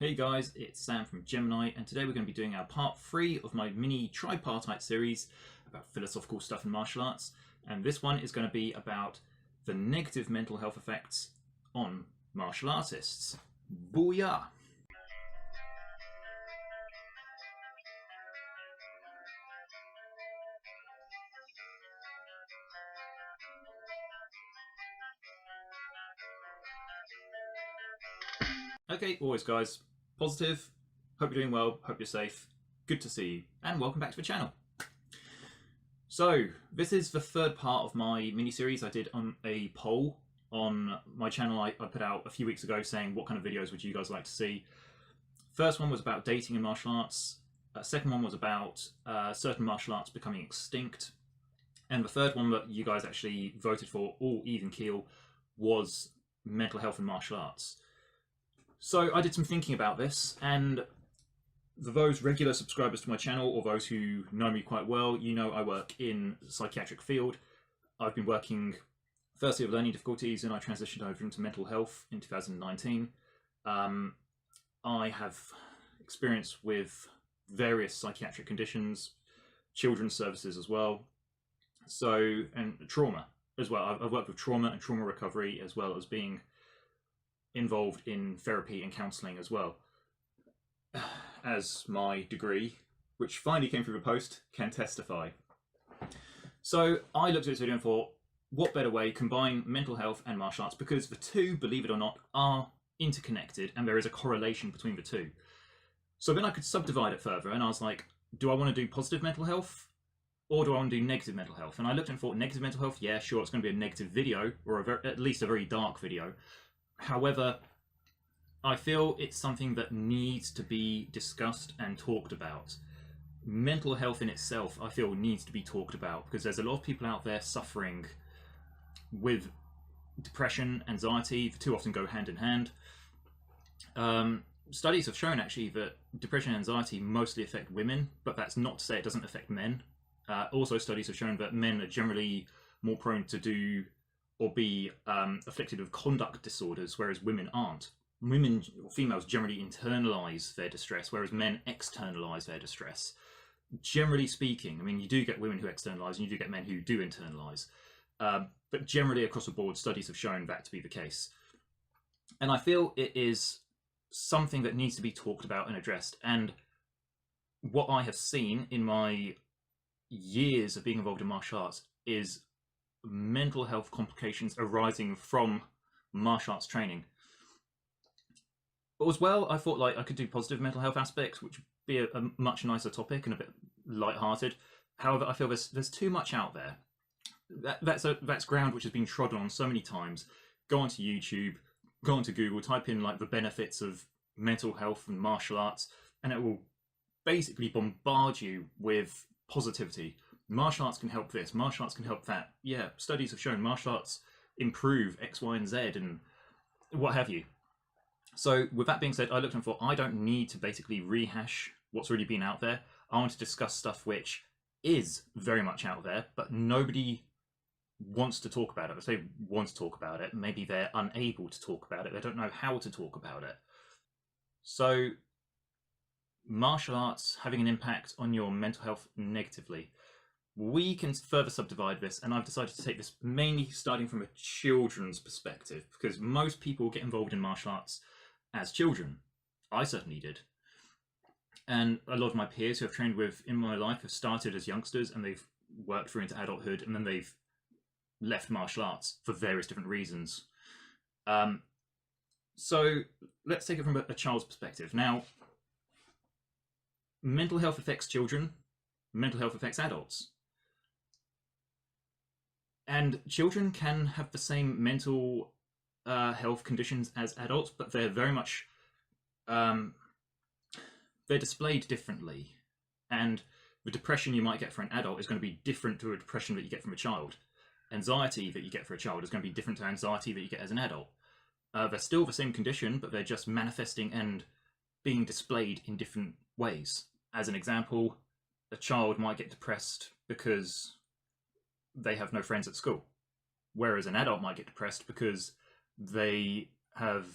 Hey guys, it's Sam from Gemini, and today we're going to be doing our part 3 of my mini tripartite series about philosophical stuff in martial arts. And this one is going to be about the negative mental health effects on martial artists. Booyah! Okay, always guys, positive, hope you're doing well, hope you're safe, good to see you, and welcome back to the channel. So, this is the third part of my mini-series. I did on a poll on my channel I put out a few weeks ago saying what kind of videos would you guys like to see. First one was about dating in martial arts, second one was about certain martial arts becoming extinct, and the third one that you guys actually voted for, all even keel, was mental health in martial arts. So I did some thinking about this, and for those regular subscribers to my channel or those who know me quite well, you know I work in the psychiatric field. I've been working firstly with learning difficulties, and I transitioned over into mental health in 2019. I have experience with various psychiatric conditions, children's services as well, and trauma as well. I've worked with trauma and trauma recovery, as well as being involved in therapy and counselling as well, as my degree, which finally came through the post, can testify. So I looked at this video and thought, what better way combine mental health and martial arts, because the two, believe it or not, are interconnected and there is a correlation between the two. So then I could subdivide it further, and I was like, do I want to do positive mental health or do I want to do negative mental health? And I looked and thought, negative mental health, yeah, sure, it's going to be a negative video, or at least a very dark video. However, I feel it's something that needs to be discussed and talked about. Mental health in itself, I feel, needs to be talked about, because there's a lot of people out there suffering with depression, anxiety. The two often go hand in hand. Studies have shown actually that depression and anxiety mostly affect women, but that's not to say it doesn't affect men. Also, studies have shown that men are generally more prone to do or be afflicted with conduct disorders, whereas women aren't. Women or females generally internalize their distress, whereas men externalize their distress. Generally speaking, I mean, you do get women who externalize and you do get men who do internalize. But generally across the board, studies have shown that to be the case. And I feel it is something that needs to be talked about and addressed. And what I have seen in my years of being involved in martial arts is mental health complications arising from martial arts training. But as well, I thought like I could do positive mental health aspects, which would be a much nicer topic and a bit light-hearted. However, I feel there's too much out there. That's ground which has been trodden on so many times. Go onto YouTube, go onto Google, type in like the benefits of mental health and martial arts, and it will basically bombard you with positivity. Martial arts can help this, martial arts can help that. Yeah, studies have shown martial arts improve X, Y, and Z, and what have you. So with that being said, I looked and thought, I don't need to basically rehash what's already been out there. I want to discuss stuff which is very much out there, but nobody wants to talk about it. If they want to talk about it, maybe they're unable to talk about it. They don't know how to talk about it. So martial arts having an impact on your mental health negatively. We can further subdivide this, and I've decided to take this mainly starting from a children's perspective, because most people get involved in martial arts as children. I certainly did. And a lot of my peers who I've trained with in my life have started as youngsters, and they've worked through into adulthood, and then they've left martial arts for various different reasons. So let's take it from a child's perspective. Now, mental health affects children, mental health affects adults. And children can have the same mental health conditions as adults, but they're very much, they're displayed differently. And the depression you might get for an adult is going to be different to a depression that you get from a child. Anxiety that you get for a child is going to be different to anxiety that you get as an adult. They're still the same condition, but they're just manifesting and being displayed in different ways. As an example, a child might get depressed because they have no friends at school, whereas an adult might get depressed because they have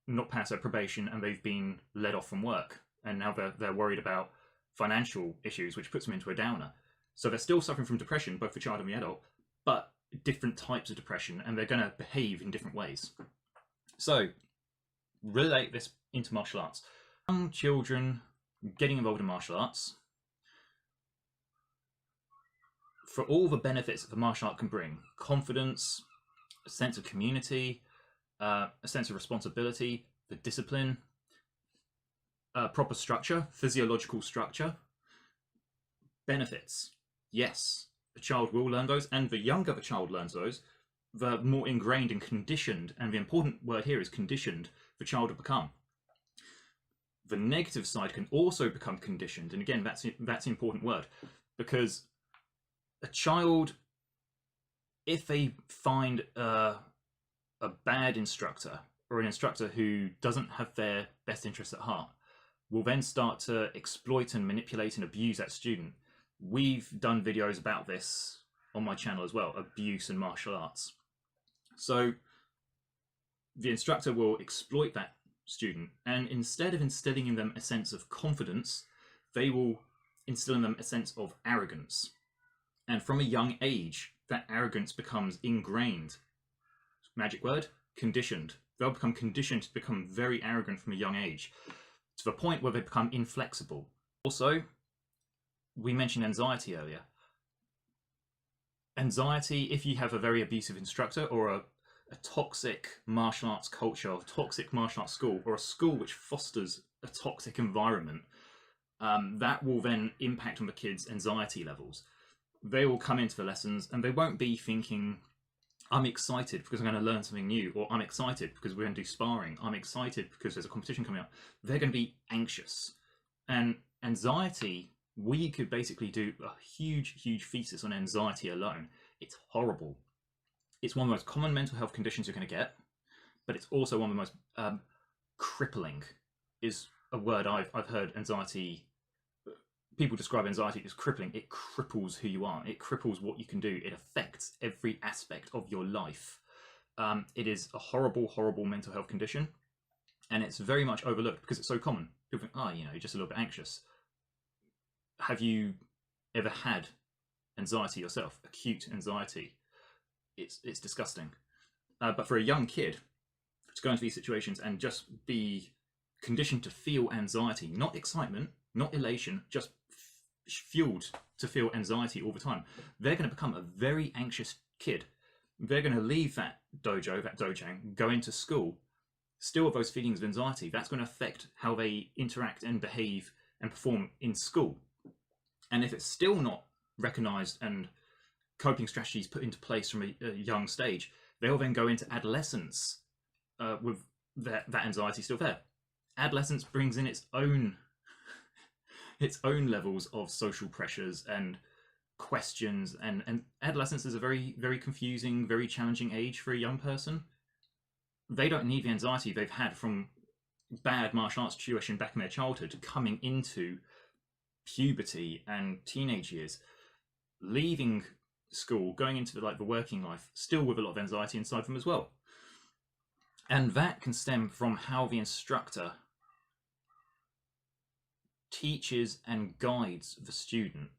not passed their probation and they've been let off from work, and now they're worried about financial issues, which puts them into a downer. So they're still suffering from depression, both the child and the adult, but different types of depression, and they're going to behave in different ways. So relate this into martial arts. Young children getting involved in martial arts, for all the benefits that the martial art can bring: confidence, a sense of community, a sense of responsibility, the discipline, proper structure, physiological structure, benefits. Yes, the child will learn those, and the younger the child learns those, the more ingrained and conditioned, and the important word here is conditioned, the child will become. The negative side can also become conditioned, and again, that's the important word, because a child, if they find a bad instructor, or an instructor who doesn't have their best interests at heart, will then start to exploit and manipulate and abuse that student. We've done videos about this on my channel as well, abuse in martial arts. So the instructor will exploit that student, and instead of instilling in them a sense of confidence, they will instill in them a sense of arrogance. And from a young age, that arrogance becomes ingrained. Magic word, conditioned. They'll become conditioned to become very arrogant from a young age, to the point where they become inflexible. Also, we mentioned anxiety earlier. Anxiety, if you have a very abusive instructor, or a toxic martial arts culture, or toxic martial arts school, or a school which fosters a toxic environment, that will then impact on the kids' anxiety levels. They will come into the lessons and they won't be thinking, I'm excited because I'm going to learn something new, or I'm excited because we're going to do sparring, I'm excited because there's a competition coming up. They're going to be anxious. And anxiety, we could basically do a huge thesis on anxiety alone. It's horrible. It's one of the most common mental health conditions you're going to get, but it's also one of the most crippling, is a word I've heard. Anxiety, people describe anxiety as crippling. It cripples who you are. It cripples what you can do. It affects every aspect of your life. It is a horrible mental health condition, and it's very much overlooked because it's so common. People think, oh, you're just a little bit anxious. Have you ever had anxiety yourself? Acute anxiety? It's disgusting. But for a young kid to go into these situations and just be conditioned to feel anxiety, not excitement, not elation, just fueled to feel anxiety all the time, they're going to become a very anxious kid. They're going to leave that dojo, that dojang, go into school, still with those feelings of anxiety. That's going to affect how they interact and behave and perform in school. And if it's still not recognized and coping strategies put into place from a young stage, they'll then go into adolescence with that anxiety still there. Adolescence brings in its own levels of social pressures and questions, and adolescence is a very confusing, very challenging age for a young person. They don't need the anxiety they've had from bad martial arts tuition back in their childhood coming into puberty and teenage years, leaving school, going into the working life, still with a lot of anxiety inside them as well. And that can stem from how the instructor teaches and guides the student,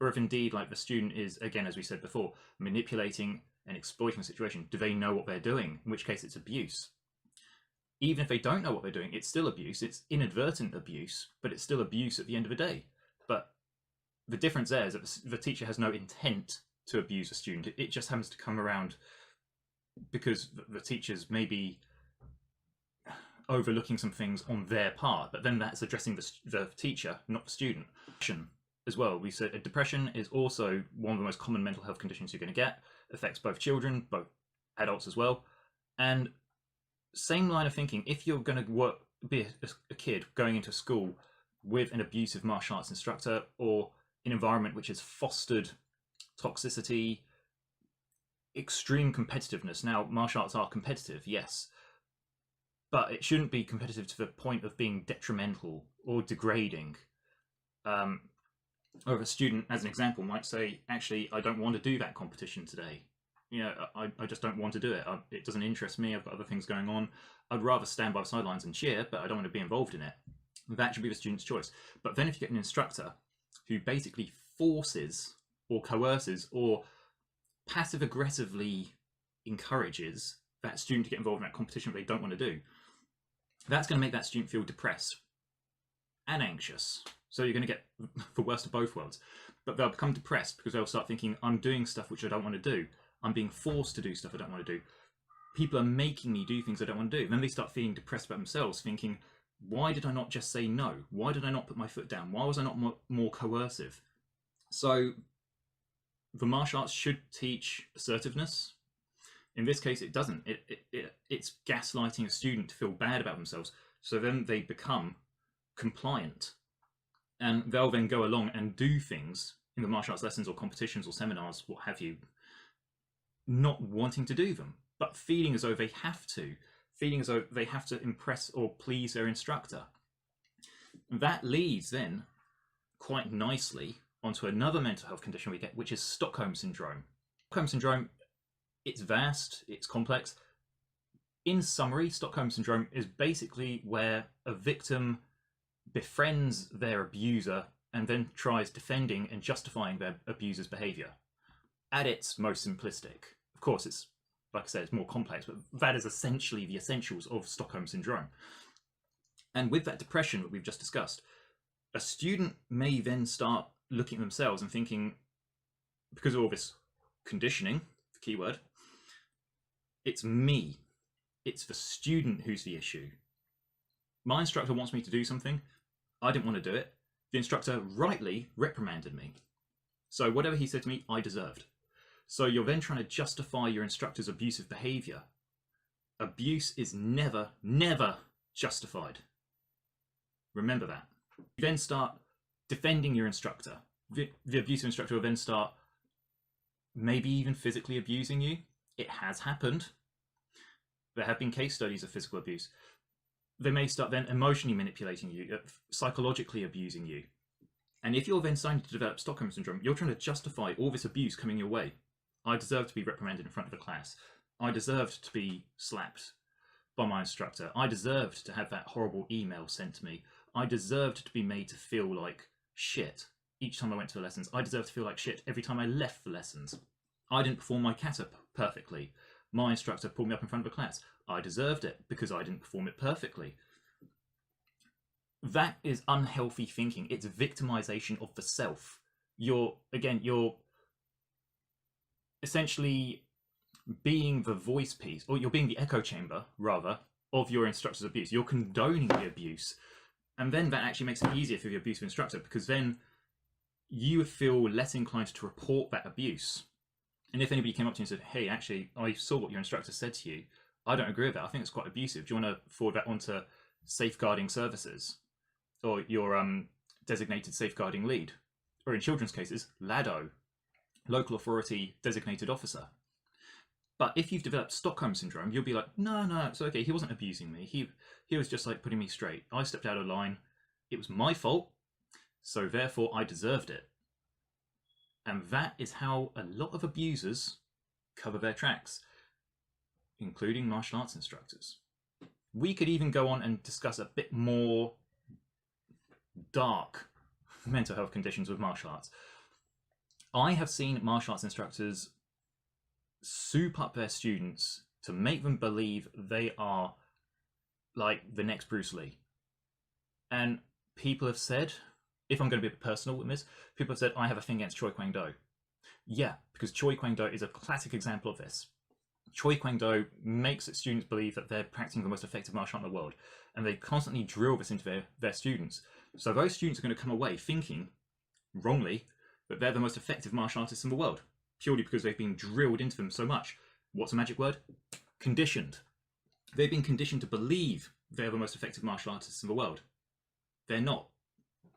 or if indeed the student is, again, as we said before, manipulating and exploiting the situation. Do they know what they're doing? In which case it's abuse. Even if they don't know what they're doing, it's still abuse. It's inadvertent abuse, but it's still abuse at the end of the day. But the difference there is that the teacher has no intent to abuse a student. It just happens to come around because the teachers may be overlooking some things on their part, but then that's addressing the teacher, not the student. As well, we said depression is also one of the most common mental health conditions you're going to get. Affects both children, both adults as well. And same line of thinking, if you're going to be a kid going into school with an abusive martial arts instructor, or an environment which has fostered toxicity, extreme competitiveness. Now, martial arts are competitive, yes, but it shouldn't be competitive to the point of being detrimental or degrading. Or if a student, as an example, might say, actually, I don't want to do that competition today. I just don't want to do it. It doesn't interest me. I've got other things going on. I'd rather stand by the sidelines and cheer, but I don't want to be involved in it. That should be the student's choice. But then if you get an instructor who basically forces or coerces or passive aggressively encourages that student to get involved in that competition that they don't want to do, that's going to make that student feel depressed and anxious. So you're going to get the worst of both worlds. But they'll become depressed because they'll start thinking, I'm doing stuff which I don't want to do. I'm being forced to do stuff I don't want to do. People are making me do things I don't want to do. Then they start feeling depressed about themselves, thinking, why did I not just say no? Why did I not put my foot down? Why was I not more coercive? So the martial arts should teach assertiveness. In this case, it doesn't. It's gaslighting a student to feel bad about themselves. So then they become compliant. And they'll then go along and do things in the martial arts lessons or competitions or seminars, what have you, not wanting to do them, but feeling as though they have to, feeling as though they have to impress or please their instructor. That leads then quite nicely onto another mental health condition we get, which is Stockholm Syndrome. Stockholm Syndrome, it's vast, it's complex. In summary, Stockholm Syndrome is basically where a victim befriends their abuser and then tries defending and justifying their abuser's behavior. At its most simplistic. Of course, it's, like I said, it's more complex, but that is essentially the essentials of Stockholm Syndrome. And with that depression that we've just discussed, a student may then start looking at themselves and thinking, because of all this conditioning, the key word, it's me. It's the student who's the issue. My instructor wants me to do something. I didn't want to do it. The instructor rightly reprimanded me. So whatever he said to me, I deserved. So you're then trying to justify your instructor's abusive behavior. Abuse is never, never justified. Remember that. You then start defending your instructor. The abusive instructor will then start maybe even physically abusing you. It has happened. There have been case studies of physical abuse. They may start then emotionally manipulating you, psychologically abusing you. And if you're then starting to develop Stockholm Syndrome, you're trying to justify all this abuse coming your way. I deserve to be reprimanded in front of a class. I deserved to be slapped by my instructor. I deserved to have that horrible email sent to me. I deserved to be made to feel like shit each time I went to the lessons. I deserved to feel like shit every time I left the lessons. I didn't perform my kata perfectly. My instructor pulled me up in front of a class. I deserved it because I didn't perform it perfectly. That is unhealthy thinking. It's victimization of the self. You're essentially being the voice piece, or you're being the echo chamber, rather, of your instructor's abuse. You're condoning the abuse. And then that actually makes it easier for the abusive instructor, because then you feel less inclined to report that abuse. And if anybody came up to you and said, hey, actually, I saw what your instructor said to you. I don't agree with that. I think it's quite abusive. Do you want to forward that onto safeguarding services or your designated safeguarding lead? Or in children's cases, LADO, local authority designated officer. But if you've developed Stockholm Syndrome, you'll be like, no, it's okay. He wasn't abusing me. He was just like putting me straight. I stepped out of line. It was my fault. So therefore I deserved it. And that is how a lot of abusers cover their tracks, including martial arts instructors. We could even go on and discuss a bit more dark mental health conditions with martial arts. I have seen martial arts instructors soup up their students to make them believe they are like the next Bruce Lee. And people have said, if I'm going to be personal with this, people have said, I have a thing against Choi Kwang Do. Yeah, because Choi Kwang Do is a classic example of this. Choi Kwang Do makes its students believe that they're practicing the most effective martial art in the world, and they constantly drill this into their students. So those students are going to come away thinking, wrongly, that they're the most effective martial artists in the world, purely because they've been drilled into them so much. What's a magic word? Conditioned. They've been conditioned to believe they're the most effective martial artists in the world. They're not.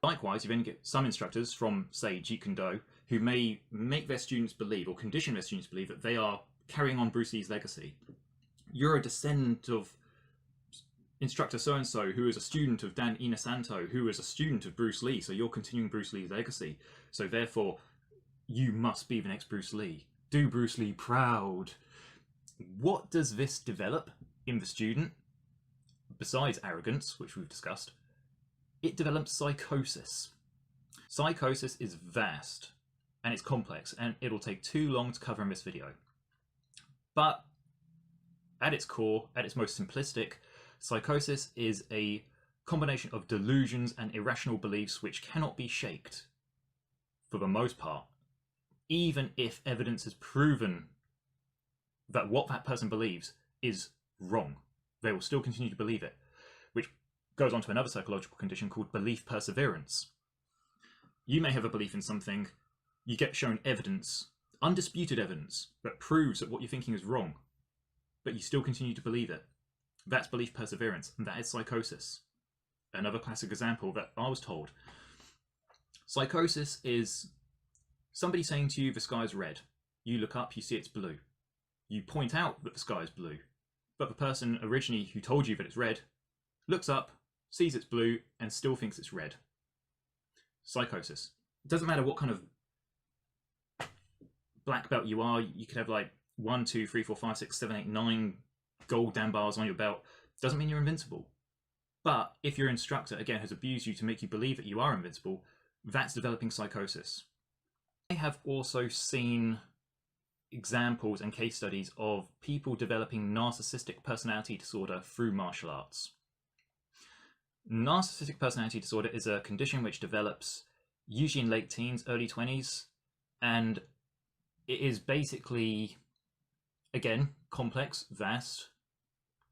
Likewise, you then get some instructors from, say, Jeet Kune Do, who may make their students believe, or condition their students to believe, that they are carrying on Bruce Lee's legacy. You're a descendant of instructor so-and-so, who is a student of Dan Inosanto, who is a student of Bruce Lee, so you're continuing Bruce Lee's legacy. So therefore, you must be the next Bruce Lee. Do Bruce Lee proud. What does this develop in the student? besides arrogance, which we've discussed, it develops psychosis. Psychosis is vast and it's complex, and it'll take too long to cover in this video. But at its core, at its most simplistic, psychosis is a combination of delusions and irrational beliefs which cannot be shaked, for the most part, even if evidence has proven that what that person believes is wrong. They will still continue to believe it, which goes on to another psychological condition called belief perseverance. You may have a belief in something, you get shown evidence, undisputed evidence, that proves that what you're thinking is wrong, but you still continue to believe it. That's belief perseverance, and that is psychosis. Another classic example that I was told. Psychosis is somebody saying to you the sky is red. You look up, you see it's blue. You point out that the sky is blue, but the person originally who told you that it's red looks up, sees it's blue, and still thinks it's red. Psychosis. It doesn't matter what kind of black belt you are. You could have like 1, 2, 3, 4, 5, 6, 7, 8, 9 gold Dan bars on your belt. Doesn't mean you're invincible. But if your instructor, again, has abused you to make you believe that you are invincible, that's developing psychosis. I have also seen examples and case studies of people developing narcissistic personality disorder through martial arts. Narcissistic personality disorder is a condition which develops usually in late teens, early 20s, and it is basically, again, complex, vast.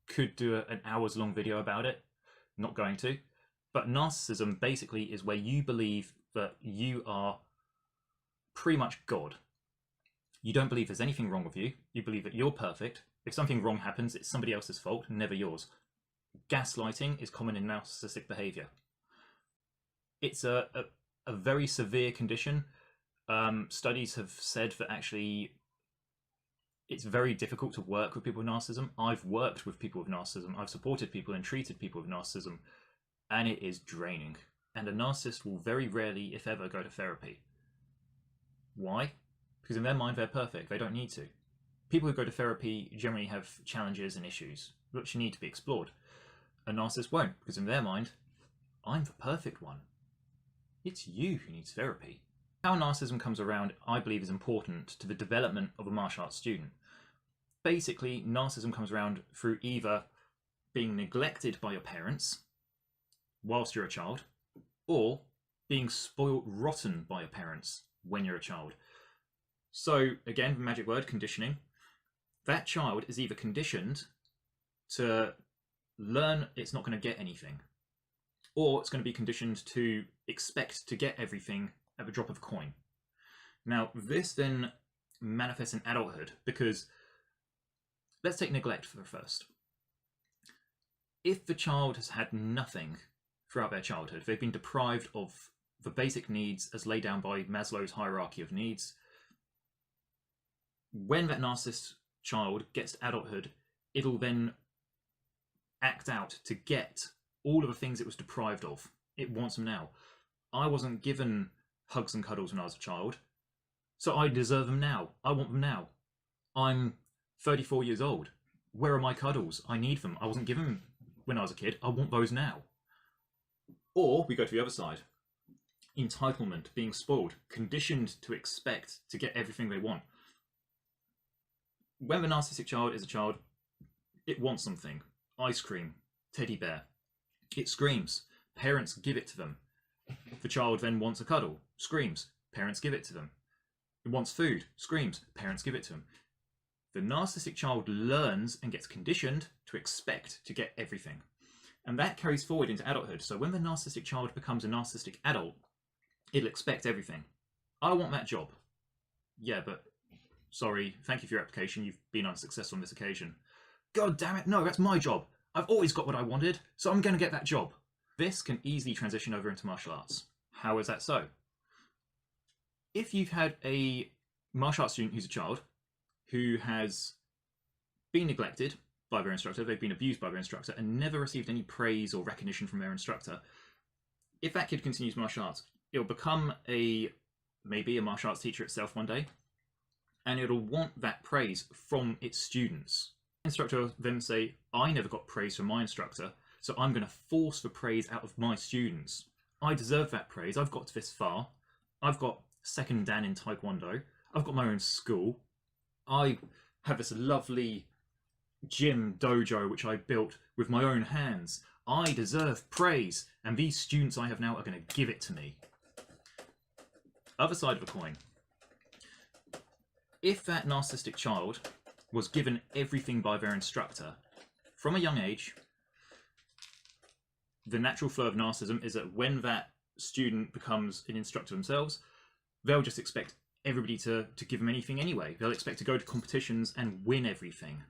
Could do an hours long video about it, not going to. But narcissism basically is where you believe that you are pretty much God. You don't believe there's anything wrong with you. You believe that you're perfect. If something wrong happens, it's somebody else's fault, never yours. Gaslighting is common in narcissistic behavior. It's a very severe condition. Studies have said that actually it's very difficult to work with people with narcissism. I've worked with people with narcissism. I've supported people and treated people with narcissism, and it is draining. And a narcissist will very rarely, if ever, go to therapy. Why? Because in their mind, they're perfect. They don't need to. People who go to therapy generally have challenges and issues which need to be explored. A narcissist won't, because in their mind, I'm the perfect one. It's you who needs therapy. How narcissism comes around, I believe, is important to the development of a martial arts student. Basically, narcissism comes around through either being neglected by your parents whilst you're a child, or being spoiled rotten by your parents when you're a child. So, again, the magic word, conditioning. That child is either conditioned to learn it's not going to get anything, or it's going to be conditioned to expect to get everything at the drop of a coin. Now, this then manifests in adulthood, because let's take neglect for the first. If the child has had nothing throughout their childhood, they've been deprived of the basic needs as laid down by Maslow's hierarchy of needs. When that narcissist child gets to adulthood, it'll then act out to get all of the things it was deprived of. It wants them now. I wasn't given hugs and cuddles when I was a child, so I deserve them now. I want them now. I'm 34 years old. Where are my cuddles? I need them. I wasn't given them when I was a kid. I want those now. Or we go to the other side. Entitlement, being spoiled, conditioned to expect to get everything they want. When the narcissistic child is a child, it wants something. Ice cream, teddy bear. It screams. Parents give it to them. The child then wants a cuddle, screams. Parents give it to them. It wants food, screams. Parents give it to them. The narcissistic child learns and gets conditioned to expect to get everything. And that carries forward into adulthood. So when the narcissistic child becomes a narcissistic adult, it'll expect everything. I want that job. Yeah, but sorry, thank you for your application. You've been unsuccessful on this occasion. God damn it, no, that's my job. I've always got what I wanted, so I'm going to get that job. This can easily transition over into martial arts. How is that so? If you've had a martial arts student who's a child who has been neglected by their instructor, they've been abused by their instructor, and never received any praise or recognition from their instructor, if that kid continues martial arts, it'll become maybe a martial arts teacher itself one day, and it'll want that praise from its students. The instructor will then say, I never got praise from my instructor, so I'm going to force the praise out of my students. I deserve that praise. I've got this far. I've got second dan in taekwondo. I've got my own school. I have this lovely gym dojo which I built with my own hands. I deserve praise, and these students I have now are going to give it to me. Other side of the coin. If that narcissistic child was given everything by their instructor from a young age, the natural flow of narcissism is that when that student becomes an instructor themselves, they'll just expect everybody to give them anything anyway. They'll expect to go to competitions and win everything.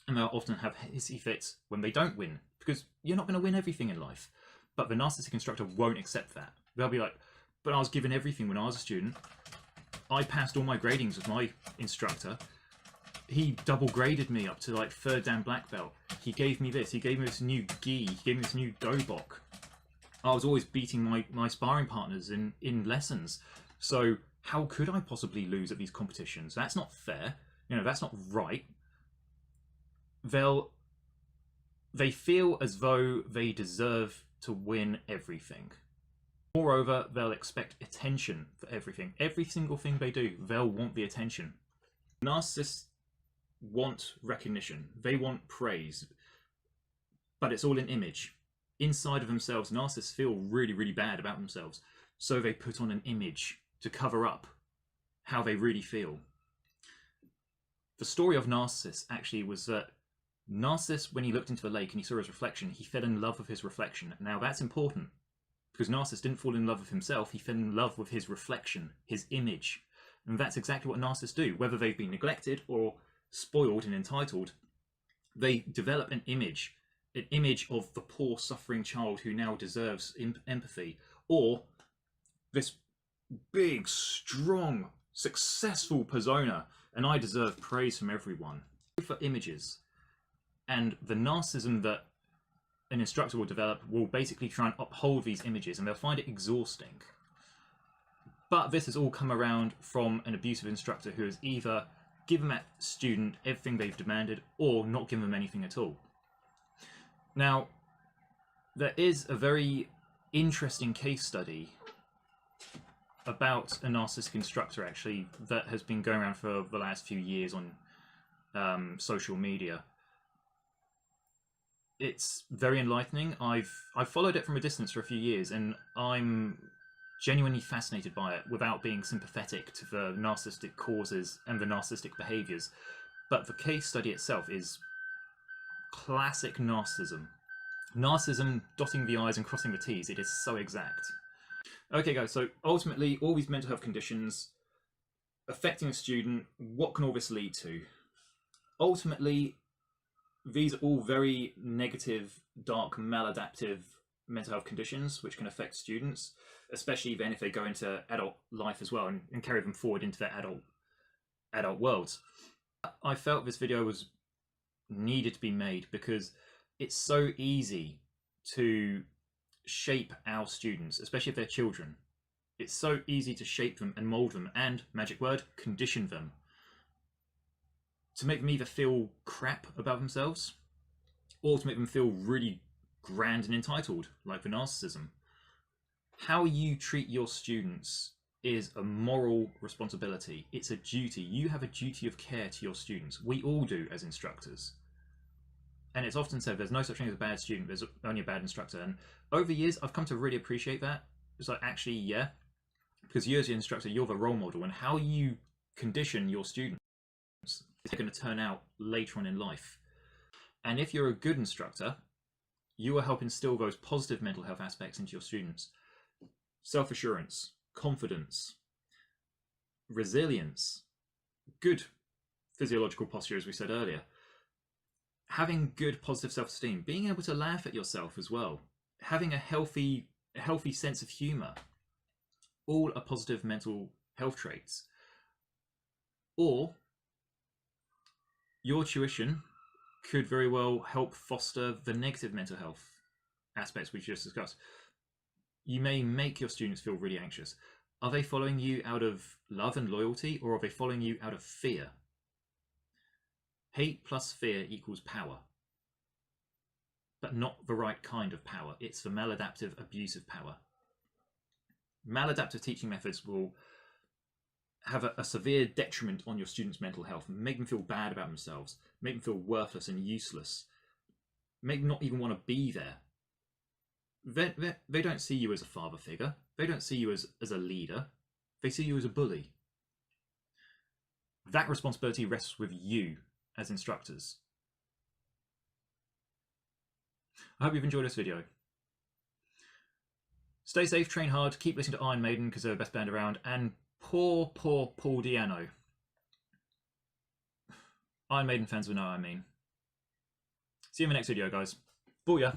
And they'll often have hissy fits when they don't win, because you're not going to win everything in life. But the narcissistic instructor won't accept that. They'll be like, but I was given everything when I was a student. I passed all my gradings with my instructor. He double graded me up to like third dan black belt. He gave me this. He gave me this new gi. He gave me this new dobok. I was always beating my sparring partners in lessons. So how could I possibly lose at these competitions? That's not fair. You know, that's not right. They feel as though they deserve to win everything. Moreover, they'll expect attention for everything. Every single thing they do, they'll want the attention. Narcissists want recognition. They want praise. But it's all an image. Inside of themselves, narcissists feel really, really bad about themselves. So they put on an image to cover up how they really feel. The story of Narcissus actually was that Narcissus, when he looked into the lake and he saw his reflection, he fell in love with his reflection. Now that's important, because Narcissus didn't fall in love with himself, he fell in love with his reflection, his image. And that's exactly what Narcissists do. Whether they've been neglected or spoiled and entitled, they develop an image of the poor suffering child who now deserves empathy, or this big, strong, successful persona, and I deserve praise from everyone. For images. And the narcissism that an instructor will develop will basically try and uphold these images, and they'll find it exhausting. But this has all come around from an abusive instructor who has either given that student everything they've demanded or not given them anything at all. Now, there is a very interesting case study about a narcissistic instructor actually that has been going around for the last few years on social media. It's very enlightening. I've followed it from a distance for a few years, and I'm genuinely fascinated by it without being sympathetic to the narcissistic causes and the narcissistic behaviors. But the case study itself is classic narcissism. Narcissism dotting the I's and crossing the T's. It is so exact. Okay guys, so ultimately all these mental health conditions affecting a student, what can all this lead to? Ultimately, these are all very negative, dark, maladaptive mental health conditions which can affect students, especially then if they go into adult life as well and carry them forward into their adult worlds. I felt this video was needed to be made because it's so easy to shape our students, especially if they're children. It's so easy to shape them and mold them and, magic word, condition them to make them either feel crap about themselves or to make them feel really grand and entitled, like the narcissism. How you treat your students is a moral responsibility. It's a duty. You have a duty of care to your students. We all do as instructors. And it's often said there's no such thing as a bad student, there's only a bad instructor. And over the years, I've come to really appreciate that. It's like, actually, yeah, because you as the instructor, you're the role model, and how you condition your students is going to turn out later on in life. And if you're a good instructor, you will help instill those positive mental health aspects into your students. Self-assurance, confidence, resilience, good physiological posture, as we said earlier, having good positive self-esteem, being able to laugh at yourself as well, having a healthy sense of humor, all are positive mental health traits. Or your tuition could very well help foster the negative mental health aspects we just discussed. You may make your students feel really anxious. Are they following you out of love and loyalty, or are they following you out of fear? Hate plus fear equals power. but not the right kind of power. It's the maladaptive, abusive power. Maladaptive teaching methods will have a severe detriment on your students' mental health, make them feel bad about themselves, make them feel worthless and useless, make them not even want to be there. They don't see you as a father figure. They don't see you as a leader. They see you as a bully. That responsibility rests with you as instructors. I hope you've enjoyed this video. Stay safe, train hard, keep listening to Iron Maiden because they're the best band around, and poor Paul Di'Anno. Iron Maiden fans will know what I mean. See you in the next video, guys. Booyah!